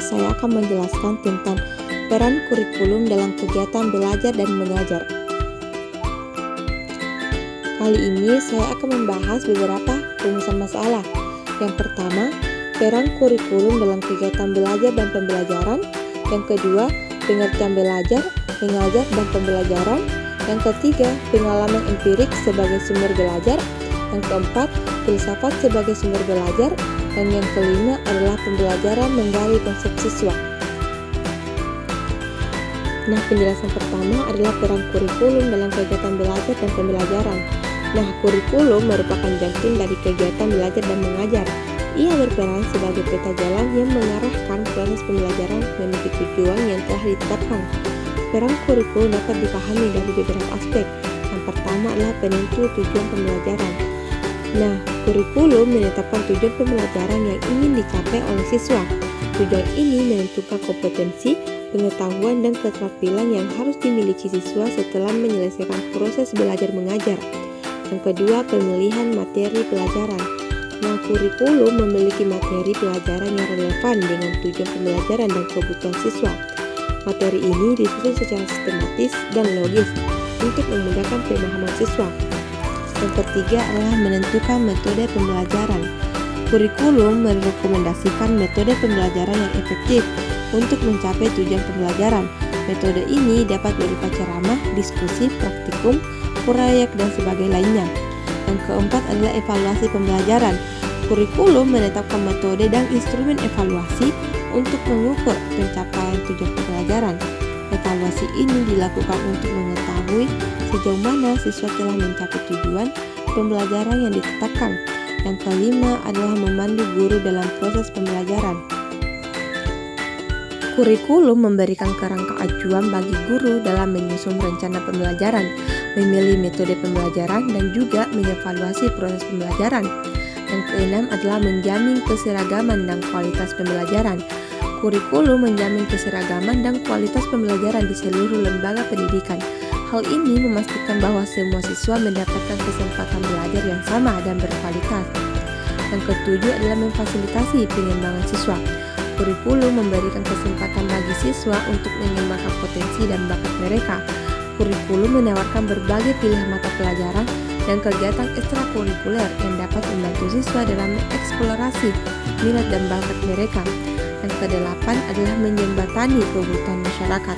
saya akan menjelaskan tentang peran kurikulum dalam kegiatan belajar dan mengajar. Kali ini saya akan membahas beberapa rumusan masalah. Yang pertama, peran kurikulum dalam kegiatan belajar dan pembelajaran. Yang kedua, pengertian belajar, mengajar, dan pembelajaran. Yang ketiga, pengalaman empirik sebagai sumber belajar. Yang keempat, filsafat sebagai sumber belajar. Dan yang kelima adalah pembelajaran menggali konsep siswa. Nah, penjelasan pertama adalah peran kurikulum dalam kegiatan belajar dan pembelajaran. Nah, kurikulum merupakan jantung dari kegiatan belajar dan mengajar. Ia berperan sebagai peta jalan yang mengarahkan proses pembelajaran menuju tujuan yang telah ditetapkan. Peran kurikulum dapat dipahami dari beberapa aspek. Yang pertama adalah penentu tujuan pembelajaran. Nah, kurikulum menetapkan tujuan pembelajaran yang ingin dicapai oleh siswa. Tujuan ini menentukan kompetensi, pengetahuan, dan keterampilan yang harus dimiliki siswa setelah menyelesaikan proses belajar mengajar. Yang kedua, pemilihan materi pelajaran. Nah, kurikulum memiliki materi pelajaran yang relevan dengan tujuan pembelajaran dan kebutuhan siswa. Materi ini disusun secara sistematis dan logis untuk memudahkan pemahaman siswa. Yang ketiga adalah menentukan metode pembelajaran. Kurikulum merekomendasikan metode pembelajaran yang efektif untuk mencapai tujuan pembelajaran. Metode ini dapat berupa ceramah, diskusi, praktikum, proyek, dan sebagainya lainnya. Yang keempat adalah evaluasi pembelajaran. Kurikulum menetapkan metode dan instrumen evaluasi untuk mengukur pencapaian tujuan pembelajaran. Evaluasi ini dilakukan untuk mengetahui sejauh mana siswa telah mencapai tujuan pembelajaran yang ditetapkan. Yang kelima adalah memandu guru dalam proses pembelajaran. Kurikulum memberikan kerangka acuan bagi guru dalam menyusun rencana pembelajaran, memilih metode pembelajaran, dan juga mengevaluasi proses pembelajaran. Yang keenam adalah menjamin keseragaman dan kualitas pembelajaran. Kurikulum menjamin keseragaman dan kualitas pembelajaran di seluruh lembaga pendidikan. Hal ini memastikan bahwa semua siswa mendapatkan kesempatan belajar yang sama dan berkualitas. Yang ketujuh adalah memfasilitasi pengembangan siswa. Kurikulum memberikan kesempatan bagi siswa untuk mengembangkan potensi dan bakat mereka. Kurikulum menawarkan berbagai pilihan mata pelajaran dan kegiatan ekstrakurikuler yang dapat membantu siswa dalam mengeksplorasi minat dan bakat mereka. Yang kedelapan adalah menjembatani kebutuhan masyarakat.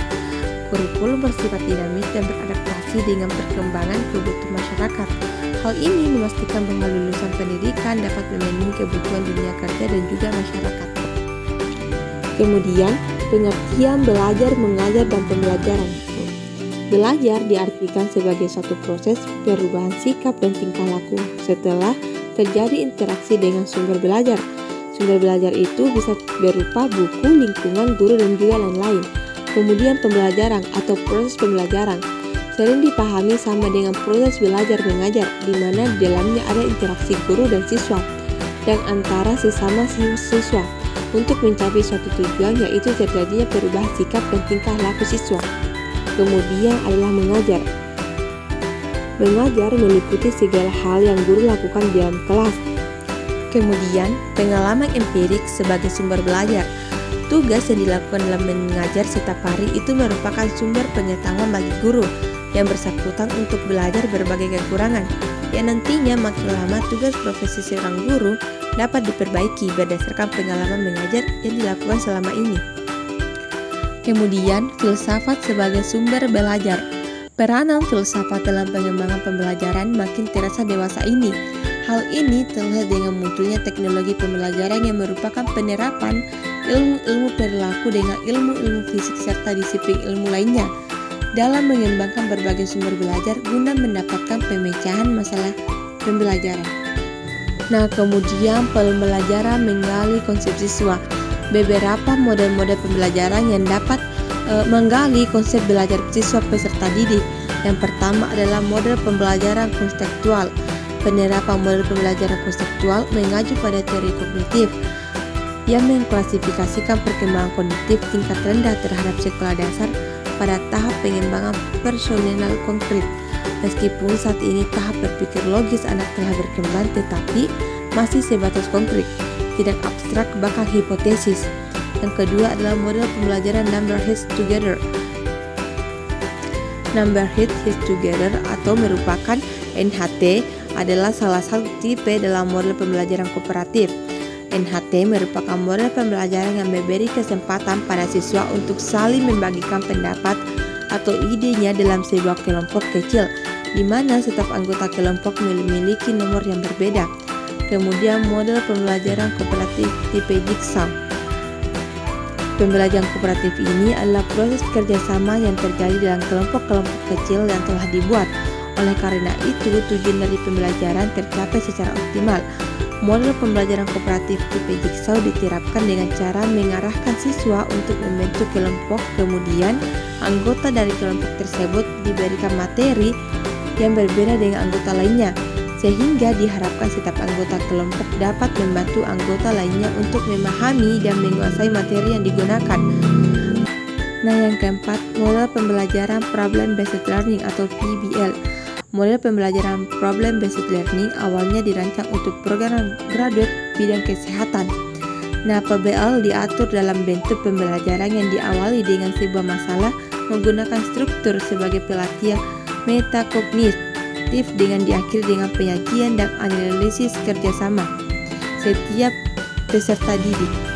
Kurikulum bersifat dinamis dan beradaptasi dengan perkembangan kebutuhan masyarakat. Hal ini memastikan bahwa lulusan pendidikan dapat memenuhi kebutuhan dunia kerja dan juga masyarakat. Kemudian, pengertian belajar, mengajar, dan pembelajaran. Belajar diartikan sebagai suatu proses perubahan sikap dan tingkah laku setelah terjadi interaksi dengan sumber belajar. Sumber belajar itu bisa berupa buku, lingkungan, guru, dan juga lain-lain. Kemudian pembelajaran atau proses pembelajaran sering dipahami sama dengan proses belajar mengajar, di mana di dalamnya ada interaksi guru dan siswa dan antara sesama siswa untuk mencapai suatu tujuan, yaitu terjadinya perubahan sikap dan tingkah laku siswa. Kemudian adalah mengajar. Mengajar meliputi segala hal yang guru lakukan di dalam kelas. Kemudian, pengalaman empirik sebagai sumber belajar. Tugas yang dilakukan dalam mengajar setiap hari itu merupakan sumber pengetahuan bagi guru yang bersangkutan untuk belajar berbagai kekurangan, yang nantinya makin lama tugas profesi seorang guru dapat diperbaiki berdasarkan pengalaman mengajar yang dilakukan selama ini. Kemudian, filsafat sebagai sumber belajar. Peranan filsafat dalam pengembangan pembelajaran makin terasa dewasa ini. Hal ini terlihat dengan munculnya teknologi pembelajaran yang merupakan penerapan ilmu-ilmu perilaku dengan ilmu-ilmu fisik serta disiplin ilmu lainnya dalam mengembangkan berbagai sumber belajar guna mendapatkan pemecahan masalah pembelajaran. Nah, kemudian pembelajaran menggali konsep siswa. Beberapa model-model pembelajaran yang dapat menggali konsep belajar siswa peserta didik. Yang pertama adalah model pembelajaran konseptual. Penerapan model pembelajaran konseptual mengacu pada teori kognitif yang mengklasifikasikan perkembangan kognitif tingkat rendah terhadap sekolah dasar pada tahap pengembangan personal konkret. Meskipun saat ini tahap berpikir logis anak telah berkembang, tetapi masih sebatas konkret, tidak abstrak bahkan hipotesis. Yang kedua adalah model pembelajaran Number Hits Together. Number Hits Together atau merupakan NHT adalah salah satu tipe dalam model pembelajaran kooperatif. NHT merupakan model pembelajaran yang memberi kesempatan pada siswa untuk saling membagikan pendapat atau idenya dalam sebuah kelompok kecil, di mana setiap anggota kelompok memiliki nomor yang berbeda. Kemudian model pembelajaran kooperatif tipe Jigsaw. Pembelajaran kooperatif ini adalah proses kerjasama yang terjadi dalam kelompok-kelompok kecil yang telah dibuat. Oleh karena itu, tujuan dari pembelajaran tercapai secara optimal. Model pembelajaran kooperatif tipe Jigsaw diterapkan dengan cara mengarahkan siswa untuk membentuk kelompok, kemudian anggota dari kelompok tersebut diberikan materi yang berbeda dengan anggota lainnya, sehingga diharapkan setiap anggota kelompok dapat membantu anggota lainnya untuk memahami dan menguasai materi yang digunakan. Nah, yang keempat, model pembelajaran Problem Based Learning atau PBL. Model pembelajaran Problem Based Learning awalnya dirancang untuk program graduate bidang kesehatan. Nah, PBL diatur dalam bentuk pembelajaran yang diawali dengan sebuah masalah menggunakan struktur sebagai pelatihan metakognitif dengan diakhiri dengan penyajian dan analisis kerjasama setiap peserta didik.